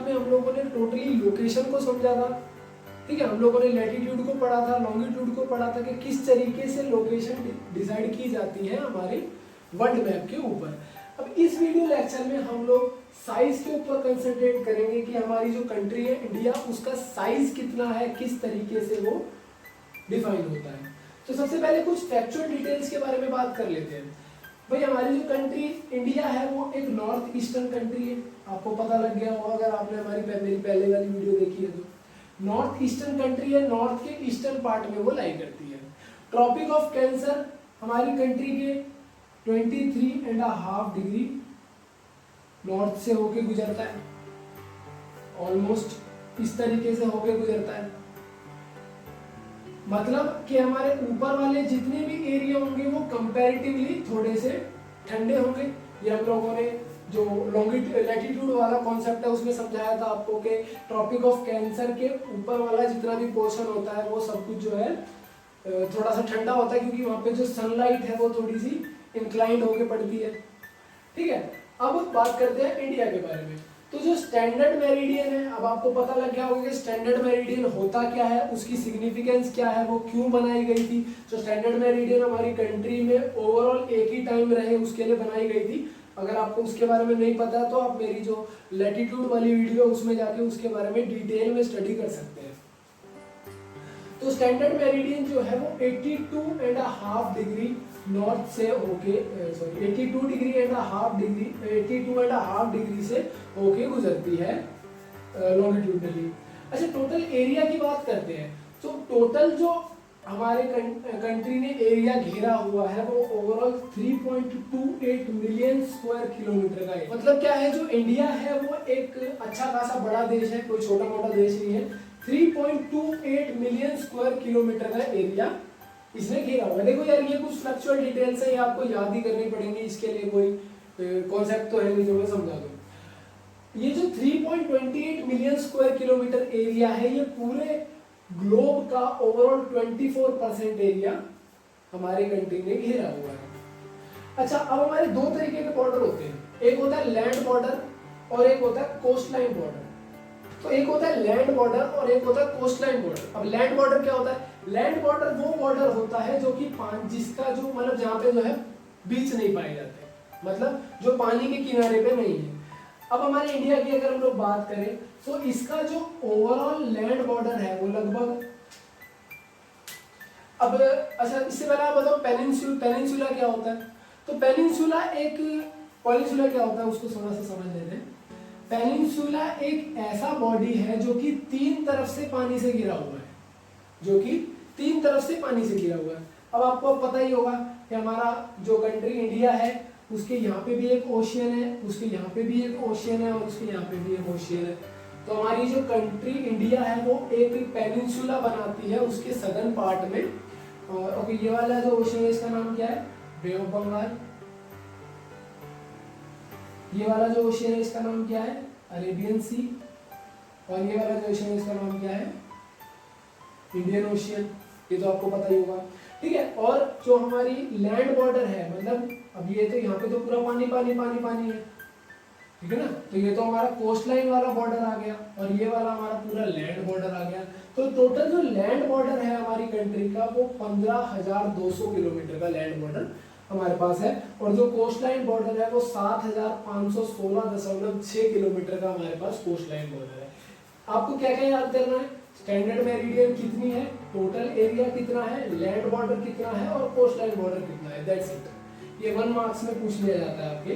में हम लोगों ने टोटली लोकेशन को समझा था, ठीक है। हम लोगों ने लैटिट्यूड को पढ़ा था, लॉन्गिट्यूड को पढ़ा था कि किस तरीके से लोकेशन डिसाइड की जाती है हमारे वर्ल्ड मैप के ऊपर। अब इस वीडियो लेक्चर में हम लोग साइज के ऊपर कंसंट्रेट करेंगे कि हमारी जो कंट्री है इंडिया, उसका साइज कितना है, किस तरीके से वो डिफाइन होता है। तो सबसे पहले कुछ फैक्चुअल डिटेल्स के बारे में बात कर लेते हैं। भाई हमारी जो कंट्री इंडिया है वो एक नॉर्थ ईस्टर्न कंट्री है, आपको पता लग गया होगा अगर आपने मेरी पहले वाली वीडियो देखी है तो। नॉर्थ ईस्टर्न कंट्री है, नॉर्थ के ईस्टर्न पार्ट में वो लाई करती है। ट्रॉपिक ऑफ कैंसर हमारी कंट्री के 23.5 डिग्री नॉर्थ से होके गुजरता है, ऑलमोस्ट इस तरीके से होके गुजरता है। मतलब कि हमारे ऊपर वाले जितने भी एरिया होंगे वो कंपैरेटिवली थोड़े से ठंडे होंगे। ये हम लोगों ने जो लैटिट्यूड वाला कॉन्सेप्ट है उसमें समझाया था आपको कि ट्रॉपिक ऑफ कैंसर के ऊपर वाला जितना भी पोर्शन होता है वो सब कुछ जो है थोड़ा सा ठंडा होता है, क्योंकि वहां पे जो सनलाइट है वो थोड़ी सी इंक्लाइंड होके पड़ती है, ठीक है। अब बात करते हैं इंडिया के बारे में। तो जो स्टैंडर्ड मेरिडियन है, अब आपको पता लग गया होगा कि स्टैंडर्ड मेरिडियन होता क्या है, उसकी सिग्निफिकेंस क्या है, वो क्यों बनाई गई थी। जो स्टैंडर्ड मेरिडियन हमारी कंट्री में ओवरऑल एक ही टाइम रहे उसके लिए बनाई गई थी। अगर आपको उसके बारे में नहीं पता तो आप मेरी जो लैटिट्यूड वाली वीडियो है उसमें जाके उसके बारे में डिटेल में स्टडी कर सकते हैं। तो स्टैंडर्ड मेरिडियन जो है वो 82.5 डिग्री नॉर्थ से होके 82.5 डिग्री से होके गुजरती है लॉन्गिट्यूडनली। अच्छा, टोटल एरिया की बात करते हैं। तो टोटल जो हमारे कंट्री ने एरिया घेरा हुआ है वो ओवरऑल 3.28 मिलियन स्क्वायर किलोमीटर का है। मतलब क्या है, जो इंडिया है वो एक अच्छा खासा बड़ा देश है, कोई छोटा मोटा देश नहीं है। 3.28 मिलियन स्क्वायर किलोमीटर का एरिया इसने घेरा हुआ है। देखो यार, ये कुछ फ्लक्चुअल डिटेल्स है, ये आपको याद ही करनी पड़ेंगी, इसके लिए कोई कॉन्सेप्ट तो है नहीं जो मैं समझा दूं। ये जो 3.28 मिलियन स्क्वायर किलोमीटर एरिया है, ये पूरे ग्लोब का ओवरऑल 24% एरिया हमारे कंट्री ने घेरा हुआ है। अच्छा, अब हमारे दो तरीके के बॉर्डर होते हैं, एक होता है लैंड बॉर्डर और एक होता है कोस्ट लाइन बॉर्डर। तो एक होता है लैंड बॉर्डर और एक होता है कोस्ट लाइन बॉर्डर। अब लैंड बॉर्डर क्या होता है? लैंड बॉर्डर वो बॉर्डर होता है जो कि जिसका जो मतलब जहाँ पे जो है बीच नहीं पाए जाते, मतलब जो पानी के किनारे पे नहीं है। अब हमारे इंडिया की अगर हम लोग बात करें तो इसका जो ओवरऑल लैंड बॉर्डर है वो लगभग, अब अच्छा इससे पहले आप बताओ पेनिनसुला क्या होता है। तो पेनिनसुला क्या होता है उसको थोड़ा सा समझ लेते हैं। पेनिनसुला एक ऐसा बॉडी है जो कि तीन तरफ से पानी से घिरा हुआ है, अब आपको पता ही होगा कि हमारा जो कंट्री इंडिया है उसके यहाँ पे भी एक ओशियन है, उसके यहाँ पे भी एक ओशियन है और उसके यहाँ पे भी एक ओशियन है। तो हमारी जो कंट्री इंडिया है वो एक पेनिनसुला बनाती है उसके सदर्न पार्ट में। और ओके, ये वाला जो ओशियन है इसका नाम क्या है? बे ऑफ बंगाल। ये वाला जो ओशियन है इसका नाम क्या है? अरेबियन सी। और ये वाला जो ओशियन है इसका नाम क्या है? Indian ocean. ये तो आपको पता ही होगा, ठीक है। और जो हमारी लैंड बॉर्डर है, मतलब अब ये तो यहाँ पे तो पूरा पानी है, ठीक है ना। तो ये तो हमारा कोस्ट लाइन वाला बॉर्डर आ गया और ये वाला हमारा पूरा लैंड बॉर्डर आ गया। तो टोटल जो लैंड बॉर्डर है हमारी कंट्री का वो 15,200 किलोमीटर का लैंड बॉर्डर हमारे पास है। और जो कोस्ट लाइन बॉर्डर है वो 7,516.6 किलोमीटर का हमारे पास कोस्ट लाइन बॉर्डर है। आपको क्या क्या याद करना है? स्टैंडर्ड मेरिडियन कितनी है, टोटल एरिया कितना है, लैंड बॉर्डर कितना है और कोस्ट लाइन बॉर्डर कितना है, दैट्स इट। ये 1 मार्क्स में पूछ लिया जाता है आपके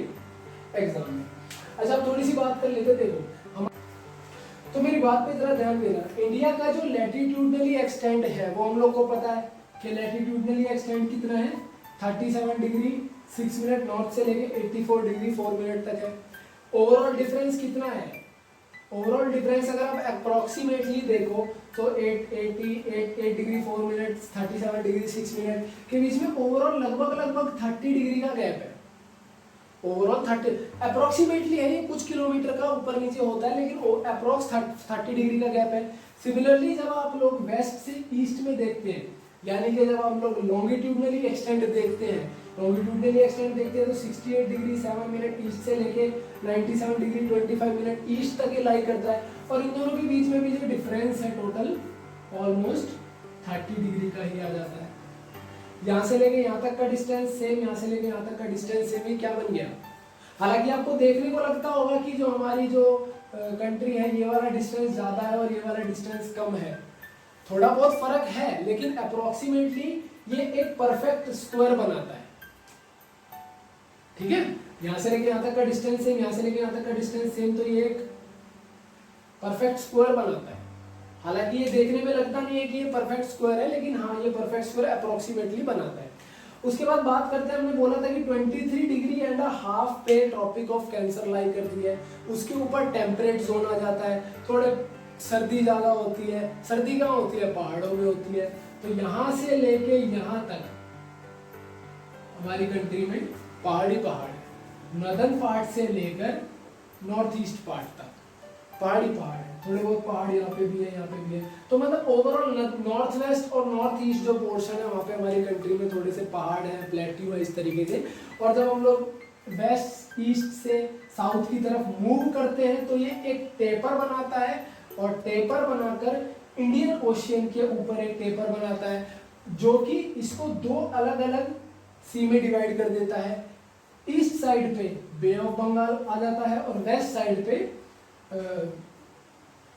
एग्जाम में। अच्छा, अब थोड़ी सी बात कर लेते। देखो हम, तो मेरी बात पे जरा ध्यान देना। इंडिया का जो लैटिट्यूडनली एक्सटेंड है वो हम लोग को पता है कि लैटिट्यूडनली एक्सटेंड कितना है, 37 डिग्री 6 मिनट नॉर्थ से लेके 84 डिग्री 4 मिनट तक है। ओवरऑल डिफरेंस कितना है? ओवरऑल डिफरेंस अगर आप अप्रोक्सीमेटली देखो तो 8 डिग्री 4 मिनट 37 डिग्री 6 मिनट के बीच में ओवरऑल लगभग 30 डिग्री का गैप है। ओवरऑल 30 अप्रोक्सीमेटली है, ये कुछ किलोमीटर का ऊपर नीचे होता है, लेकिन अप्रोक्स 30 डिग्री का गैप है। सिमिलरली जब आप लोग वेस्ट से ईस्ट में देखते हैं यानी कि जब हम लोग लॉन्गिट्यूडनली एक्सटेंड देखते हैं तो 68 डिग्री 7 मिनट ईस्ट से लेके 97 डिग्री 25 मिनट ईस्ट तक ये लाई करता है, और इन दोनों के बीच में भी जो डिफरेंस है टोटल ऑलमोस्ट 30 डिग्री का ही आ जाता है। यहाँ से लेके यहाँ तक का डिस्टेंस सेम, यहाँ से लेके यहाँ तक का डिस्टेंस सेम, ही क्या बन गया। हालांकि आपको देखने को लगता होगा कि जो हमारी जो कंट्री है ये वाला डिस्टेंस ज़्यादा है और ये वाला डिस्टेंस कम है, थोड़ा बहुत फर्क है, लेकिन अप्रोक्सीमेटली ये एक परफेक्ट स्क्वायर बनाता है। ठीक है, यहाँ से लेके यहाँ तक का डिस्टेंस सेम, यहाँ से लेके यहाँ तक का डिस्टेंस सेम, तो ये एक परफेक्ट स्क्वायर बनाता है। हालांकि ये देखने में लगता नहीं है कि ये परफेक्ट स्क्वायर है, लेकिन हाँ ये परफेक्ट स्क्वायर अप्रोक्सीमेटली बनाता है। उसके बाद बात करते हैं, हमने बोला था कि 23 डिग्री एंड हाफ पे ट्रॉपिक ऑफ कैंसर लाई करती है, उसके ऊपर टेम्परेट जोन आ जाता है, थोड़े सर्दी ज़्यादा होती है। सर्दी कहाँ होती है? पहाड़ों में होती है। तो यहाँ से लेके यहाँ तक हमारी कंट्री में पहाड़ है, नॉर्दर्न पार्ट से लेकर नॉर्थ ईस्ट पार्ट तक पहाड़ है, थोड़े बहुत पहाड़ यहाँ पे भी है, यहाँ पे भी है। तो मतलब ओवरऑल नॉर्थ वेस्ट और नॉर्थ ईस्ट जो पोर्शन है वहाँ पे हमारी कंट्री में थोड़े से पहाड़ हैं, प्लेट्यू है इस तरीके से। और जब हम लोग वेस्ट ईस्ट से साउथ की तरफ मूव करते हैं तो ये एक टेपर बनाता है, और टेपर बनाकर इंडियन ओशियन के ऊपर एक टेपर बनाता है, जो कि इसको दो अलग अलग सी में डिवाइड कर देता है। ईस्ट साइड पे बे ऑफ बंगाल आ जाता है और वेस्ट साइड पे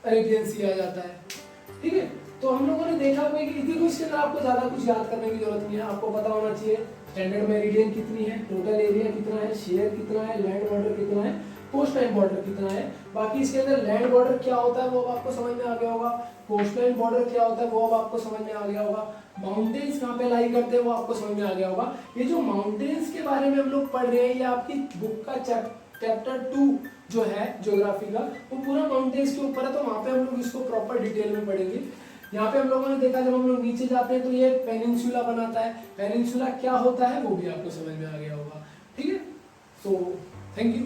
अरेबियन सी आ जाता है। ठीक है, तो हम लोगों ने देखा हुआ है कि इसी इसके अंदर आपको ज्यादा कुछ याद करने की जरूरत नहीं है। आपको पता होना चाहिए स्टैंडर्ड मेरिडियन कितनी है, टोटल एरिया कितना है, शेयर कितना है, लैंड बॉर्डर कितना है, कोस्टलाइन बॉर्डर कितना है। बाकी इसके अंदर लैंड बॉर्डर क्या होता है वो अब आपको समझ में आ गया होगा, कोस्टलाइन बॉर्डर क्या होता है वो अब आपको समझ में आ गया होगा, माउंटेन्स कहाँ पे लाई करते हैं वो आपको समझ में आ गया होगा। ये जो माउंटेन्स के बारे में हम लोग पढ़ रहे हैं, ये आपकी बुक का चैप्टर 2 जो है ज्योग्राफी का, वो पूरा माउंटेन्स के ऊपर है, तो वहाँ पे हम लोग इसको प्रॉपर डिटेल में पढ़ेंगे। यहाँ पे हम लोगों ने देखा जब हम लोग नीचे जाते हैं तो ये पेनिनसुला बनाता है, पेनिनसुला क्या होता है वो भी आपको समझ में आ गया होगा। ठीक है, सो थैंक यू।